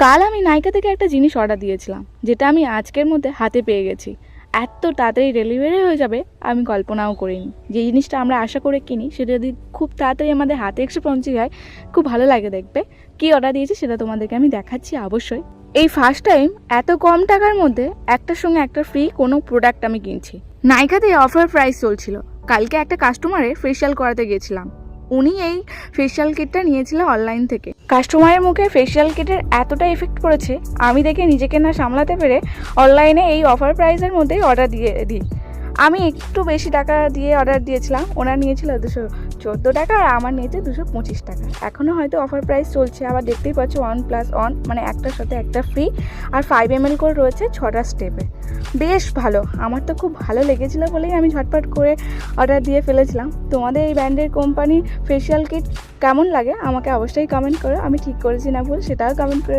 কাল আমি নাইকা থেকে একটা জিনিস অর্ডার দিয়েছিলাম, যেটা আমি আজকের মধ্যে হাতে পেয়ে গেছি। এত তাড়াতাড়ি ডেলিভারি হয়ে যাবে আমি কল্পনাও করিনি। যে জিনিসটা আমরা আশা করে কিনি সেটা যদি খুব তাড়াতাড়ি আমাদের হাতে এসে পৌঁছে যায়, খুব ভালো লাগে দেখবে। কী অর্ডার দিয়েছি সেটা তোমাদেরকে আমি দেখাচ্ছি অবশ্যই। এই ফার্স্ট টাইম এত কম টাকার মধ্যে একটার সঙ্গে একটা ফ্রি কোনো প্রোডাক্ট আমি কিনছি। নাইকাতে অফার প্রাইস চলছিল। কালকে একটা কাস্টমারের ফেশিয়াল করাতে গিয়েছিলাম। উনি এই ফেশিয়াল কিটটা নিয়েছিলেন অনলাইন থেকে। কাস্টমারের মুখে ফেশিয়াল কিটের এতটা এফেক্ট পড়েছে, আমি দেখে নিজেকে না সামলাতে পেরে অনলাইনে এই অফার প্রাইসের মধ্যেই অর্ডার দিয়ে দিই। আমি একটু বেশি টাকা দিয়ে অর্ডার দিয়েছিলাম, ওনার নিয়েছিল 214 টাকা আর আমার নিয়েছে 225 টাকা। এখনও হয়তো অফার প্রাইস চলছে। আবার দেখতেই পাচ্ছ 1+1, মানে একটার সাথে একটা ফ্রি। আর 5 ml করে রয়েছে 6টা স্টেপে। বেশ ভালো, আমার তো খুব ভালো লেগেছিলো বলেই আমি ঝটপট করে অর্ডার দিয়ে ফেলেছিলাম। তোমাদের এই ব্র্যান্ডের কোম্পানি ফেশিয়াল কিট কেমন লাগে আমাকে অবশ্যই কমেন্ট করো। আমি ঠিক করেছি না ভুল সেটাও কমেন্ট করে